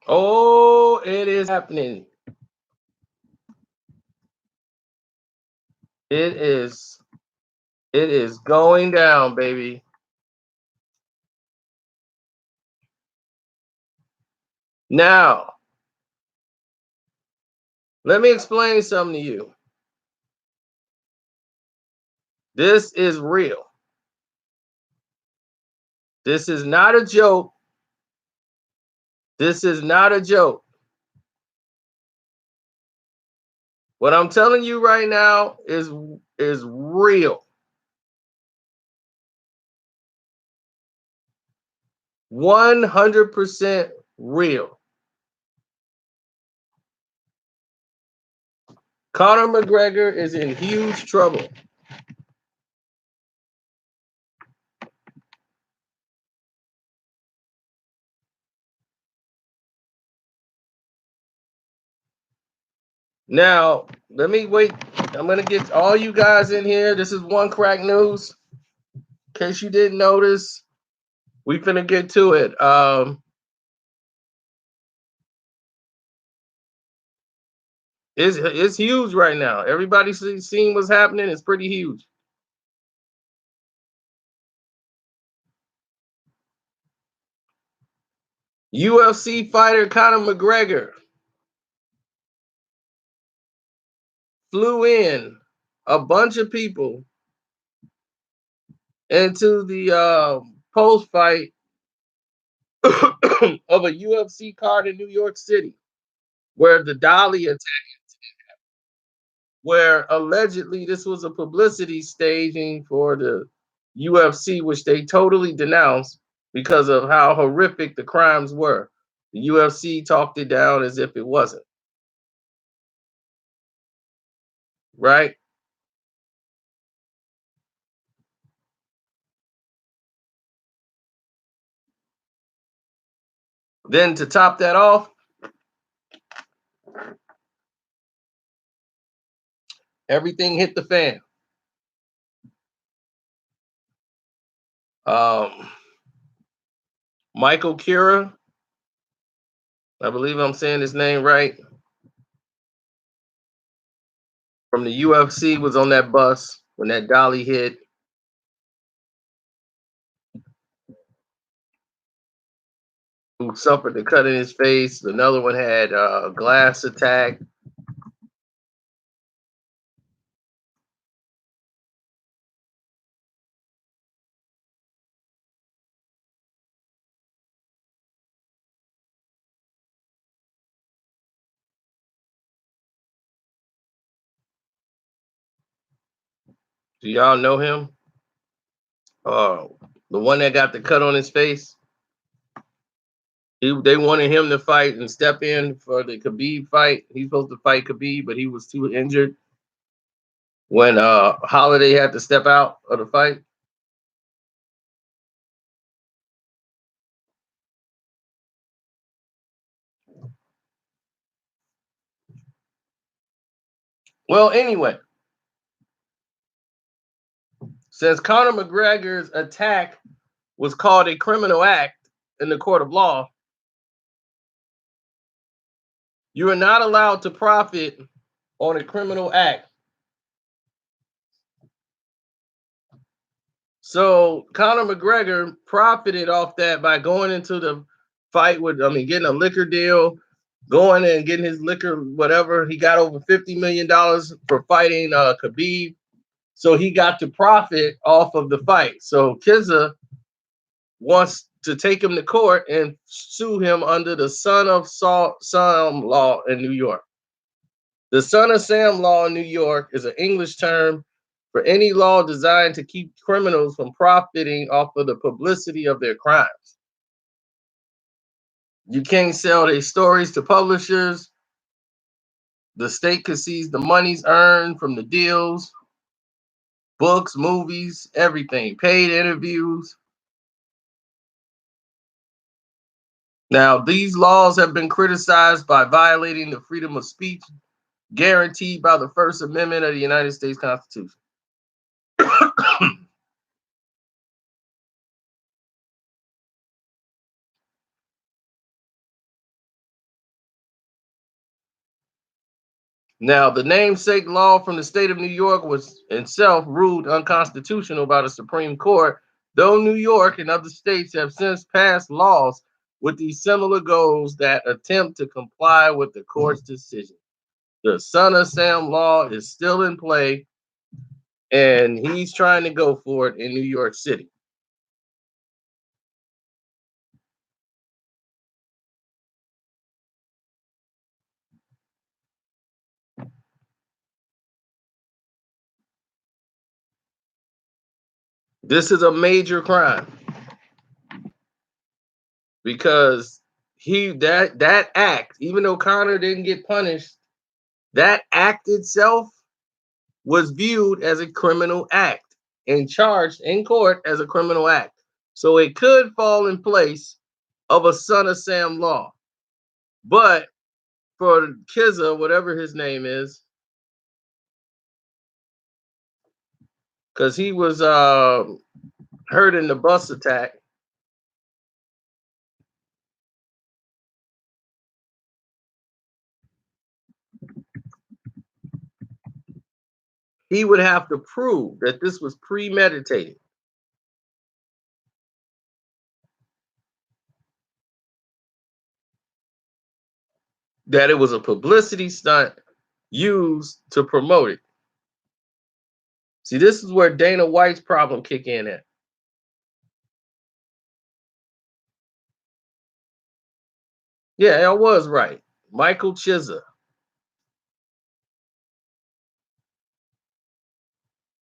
Oh, it is happening. It is. It is going down, baby. Now, let me explain something to you. This is real. This is not a joke. This is not a joke. What I'm telling you right now is real. 100% real. Conor McGregor is in huge trouble. Now, let me wait. I'm going to get all you guys in here. This is One Crack News. In case you didn't notice, we finna get to it. It's huge right now. Everybody's seeing what's happening. It's pretty huge. UFC fighter Conor McGregor flew in a bunch of people into the post fight of a UFC card in New York City, where the Dolly attack, where allegedly this was a publicity staging for the UFC, which they totally denounced because of how horrific the crimes were. The UFC talked it down as if it wasn't, right? Then to top that off, everything hit the fan. Um, Michael Kira, I believe I'm saying his name right, from the UFC was on that bus when that dolly hit. Who suffered a cut in his face. Another one had a glass attack. Do y'all know him? Uh, the one that got the cut on his face. They wanted him to fight and step in for the Khabib fight. He's supposed to fight Khabib, but he was too injured when Holiday had to step out of the fight. Well, anyway, since Conor McGregor's attack was called a criminal act in the court of law, you are not allowed to profit on a criminal act. So Conor McGregor profited off that by going into the fight with, I mean, getting a liquor deal, going and getting his liquor, whatever. He got over $50 million for fighting Khabib. So he got to profit off of the fight. So Kizza wants to take him to court and sue him under the Son of Sam law in New York. The Son of Sam law in New York is an English term for any law designed to keep criminals from profiting off of the publicity of their crimes. You can't sell their stories to publishers. The state can seize the monies earned from the deals, books, movies, everything, paid interviews. Now, these laws have been criticized by violating the freedom of speech guaranteed by the First Amendment of the United States Constitution. Now, the namesake law from the state of New York was itself ruled unconstitutional by the Supreme Court, though New York and other states have since passed laws with these similar goals that attempt to comply with the court's decision. The Son of Sam law is still in play, and he's trying to go for it in New York City. This is a major crime because that act, even though Connor didn't get punished, that act itself was viewed as a criminal act and charged in court as a criminal act. So it could fall in place of a Son of Sam law. But for Kizza, whatever his name is, because he was hurt in the bus attack, he would have to prove that this was premeditated, that it was a publicity stunt used to promote it. See, this is where Dana White's problem kick in at. Yeah, I was right. Michael Chiza.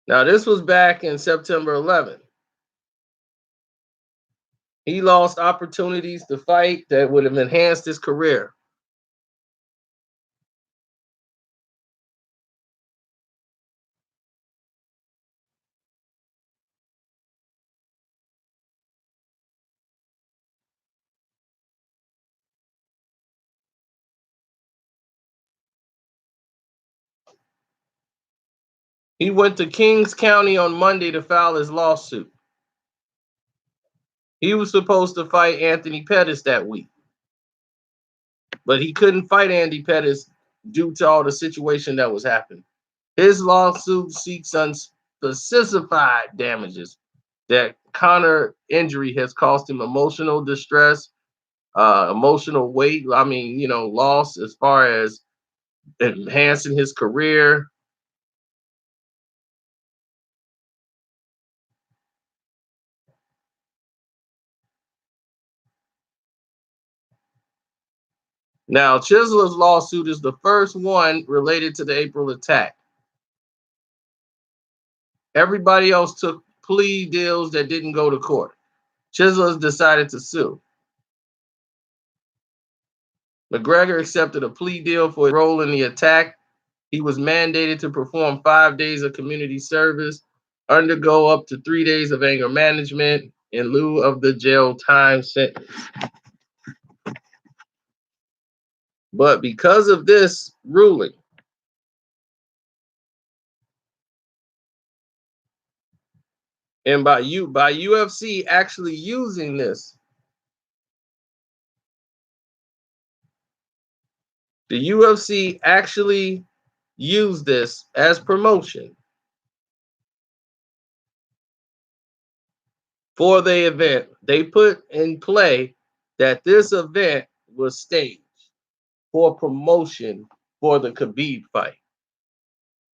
Now, this was back in September 11th. He lost opportunities to fight that would have enhanced his career. He went to Kings County on Monday to file his lawsuit. He was supposed to fight Anthony Pettis that week, but he couldn't fight Andy Pettis due to all the situation that was happening. His lawsuit seeks unspecified damages that Connor injury has caused him emotional distress, emotional weight. I mean, loss as far as enhancing his career. Now, Chisler's lawsuit is the first one related to the April attack. Everybody else took plea deals that didn't go to court. Chisler's decided to sue. McGregor accepted a plea deal for his role in the attack. He was mandated to perform 5 days of community service, undergo up to 3 days of anger management in lieu of the jail time sentence. But because of this ruling, and by UFC actually using this, the UFC actually used this as promotion for the event. They put in play that this event was staged for promotion for the Khabib fight.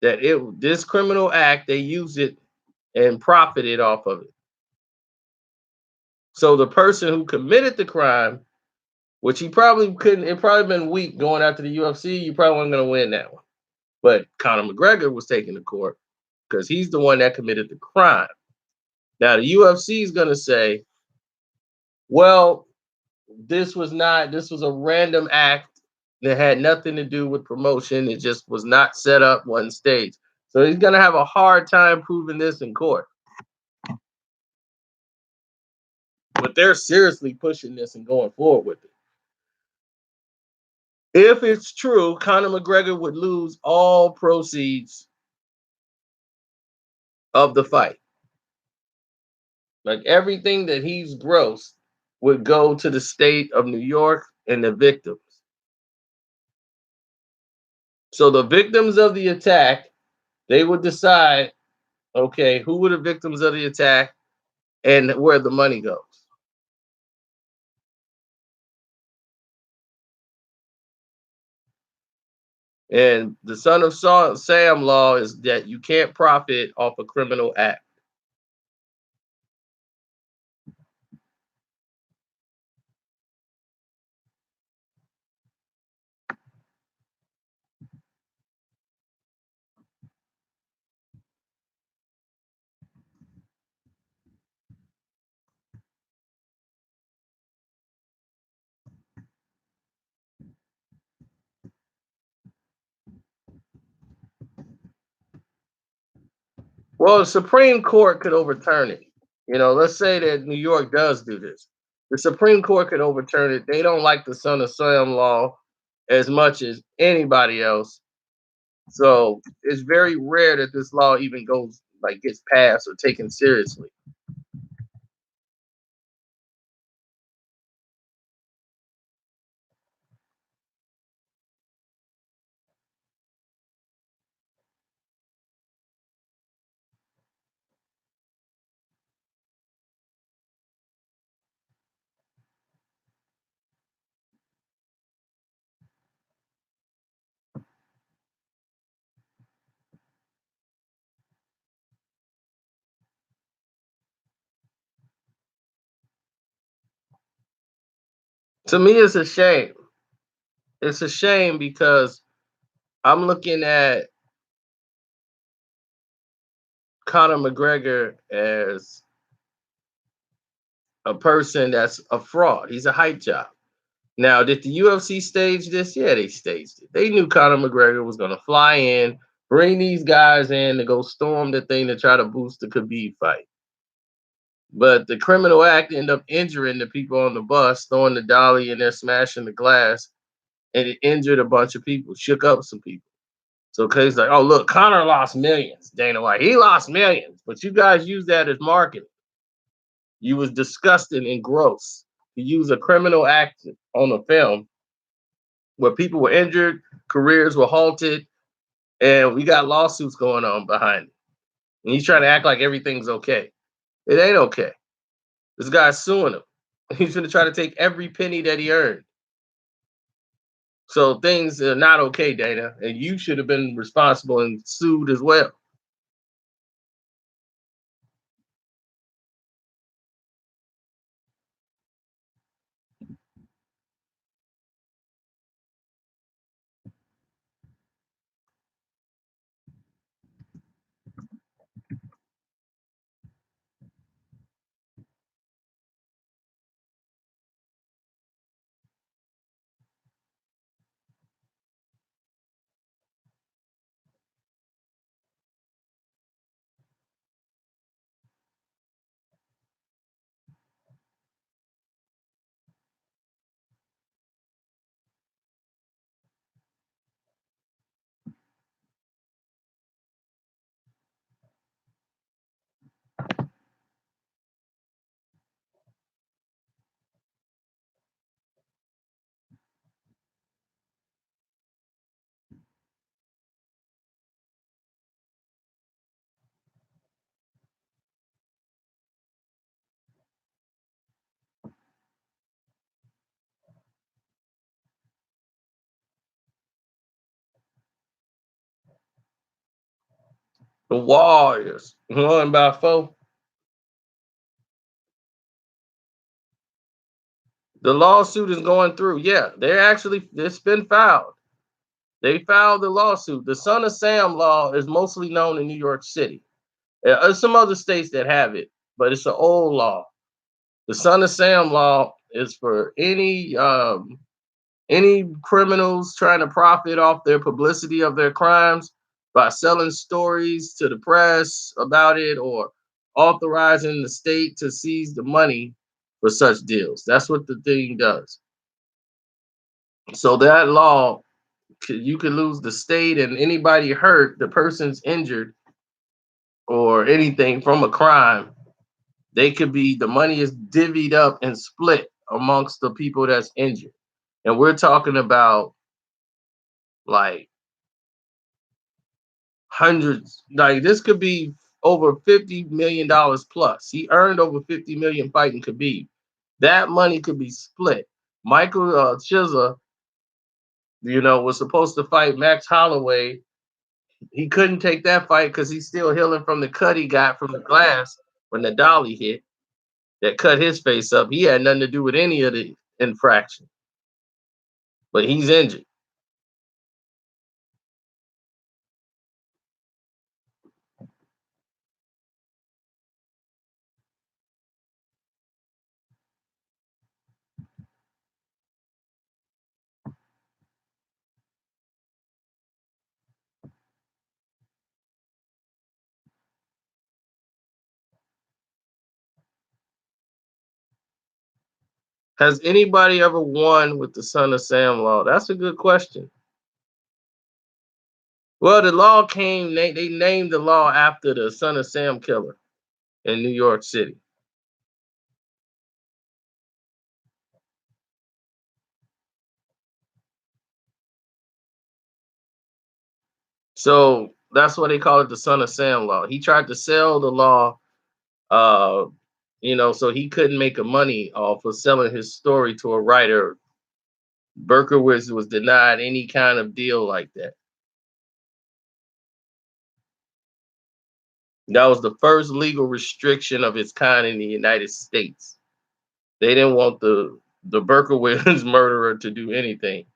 That this criminal act, they used it and profited off of it. So the person who committed the crime, which he probably couldn't, it probably been weak going after the UFC, you probably weren't going to win that one. But Conor McGregor was taken to court because he's the one that committed the crime. Now the UFC is going to say, well, this was a random act that had nothing to do with promotion. It just was not set up one stage. So he's going to have a hard time proving this in court. But they're seriously pushing this and going forward with it. If it's true, Conor McGregor would lose all proceeds of the fight. Like everything that he's grossed would go to the state of New York and the victims. So the victims of the attack, they would decide, okay, who were the victims of the attack and where the money goes. And the son of Sam law is that you can't profit off a criminal act. Well, the Supreme Court could overturn it. Let's say that New York does do this. The Supreme Court could overturn it. They don't like the son of Sam law as much as anybody else. So it's very rare that this law even gets passed or taken seriously. To me, it's a shame. It's a shame because I'm looking at Conor McGregor as a person that's a fraud. He's a hype job. Now, did the UFC stage this? Yeah, they staged it. They knew Conor McGregor was going to fly in, bring these guys in to go storm the thing to try to boost the Khabib fight. But the criminal act ended up injuring the people on the bus, throwing the dolly and they're smashing the glass, and it injured a bunch of people, shook up some people. So Kay's like, oh, look, Conor lost millions. Dana White, he lost millions, but you guys use that as marketing. You was disgusting and gross. You use a criminal act on a film where people were injured, careers were halted, and we got lawsuits going on behind it. And he's trying to act like everything's okay. It ain't okay. This guy's suing him. He's going to try to take every penny that he earned. So things are not okay, Dana, and you should have been responsible and sued as well. The Warriors won by 4. The lawsuit is going through. Yeah, it's been filed. They filed the lawsuit. The Son of Sam law is mostly known in New York City. There's some other states that have it, but it's an old law. The Son of Sam law is for any criminals trying to profit off their publicity of their crimes by selling stories to the press about it or authorizing the state to seize the money for such deals. That's what the thing does. So that law, you could lose the state and anybody hurt, the person's injured or anything from a crime, the money is divvied up and split amongst the people that's injured. And we're talking about like hundreds. Like this could be over $50 million plus. He earned over 50 million fighting Khabib. That money could be split. Michael Chiesa, was supposed to fight Max Holloway. He couldn't take that fight because he's still healing from the cut he got from the glass when the dolly hit that cut his face up. He had nothing to do with any of the infraction, but he's injured. Has anybody ever won with the Son of Sam law? That's a good question. Well, the law came, they named the law after the Son of Sam killer in New York City. So that's why they call it the Son of Sam law. He tried to sell the law, uh, so he couldn't make a money off of selling his story to a writer. Berkowitz was denied any kind of deal like that. That was the first legal restriction of its kind in the United States. They didn't want the Berkowitz murderer to do anything.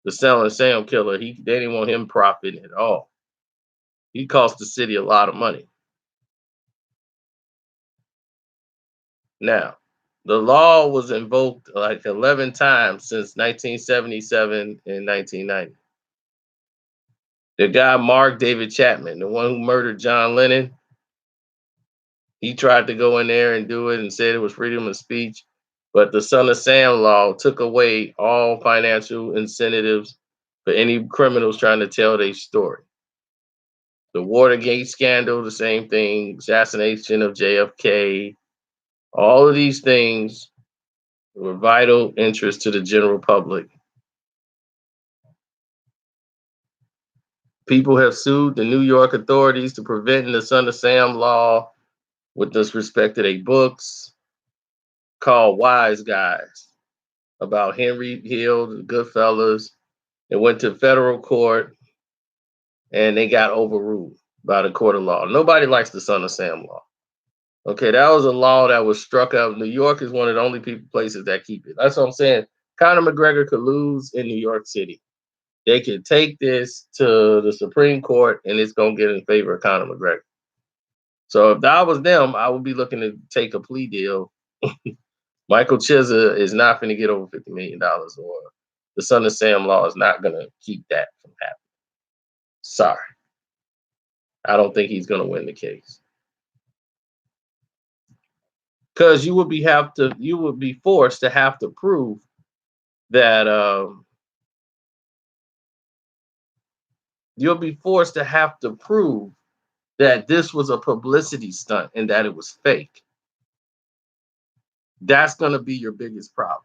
The Selling Sam killer, they didn't want him profiting at all. He cost the city a lot of money. Now, the law was invoked like 11 times since 1977 and 1990. The guy Mark David Chapman, the one who murdered John Lennon, he tried to go in there and do it and said it was freedom of speech. But the Son of Sam law took away all financial incentives for any criminals trying to tell their story. The Watergate scandal, the same thing, assassination of JFK, all of these things were vital interest to the general public. People have sued the New York authorities to prevent the Son of Sam law with disrespect to their books called Wise Guys about Henry Hill, the Goodfellas. It went to federal court and they got overruled by the court of law. Nobody likes the Son of Sam law. Okay, that was a law that was struck out. New York is one of the only places that keep it. That's what I'm saying. Conor McGregor could lose in New York City. They could take this to the Supreme Court and it's going to get in favor of Conor McGregor. So if that was them, I would be looking to take a plea deal. Michael Chiesa is not going to get over $50 million, or the Son of Sam law is not going to keep that from happening. Sorry. I don't think he's going to win the case. Because you would be forced to have to prove that you'll be forced to have to prove that this was a publicity stunt and that it was fake. That's going to be your biggest problem.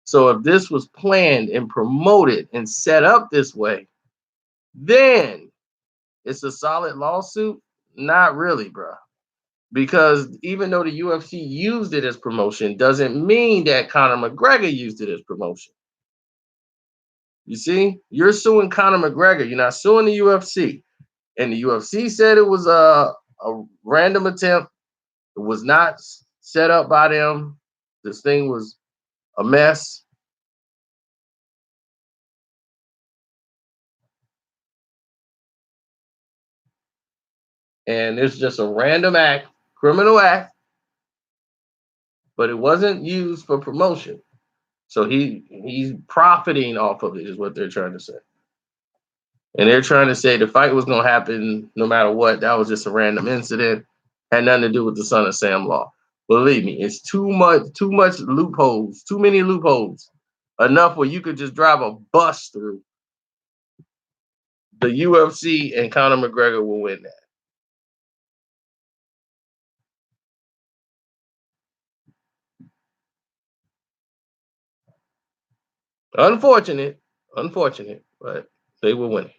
So if this was planned and promoted and set up this way, then it's a solid lawsuit. Not really, bro. Because even though the UFC used it as promotion, doesn't mean that Conor McGregor used it as promotion. You see, you're suing Conor McGregor. You're not suing the UFC. And the UFC said it was a random attempt. It was not set up by them. This thing was a mess. And it's just a random act, criminal act, but it wasn't used for promotion. So he's profiting off of it, is what they're trying to say. And they're trying to say the fight was going to happen no matter what. That was just a random incident. Had nothing to do with the Son of Sam law. Believe me, it's too much loopholes, too many loopholes. Enough where you could just drive a bus through. The UFC and Conor McGregor will win that. Unfortunate, but they will win it.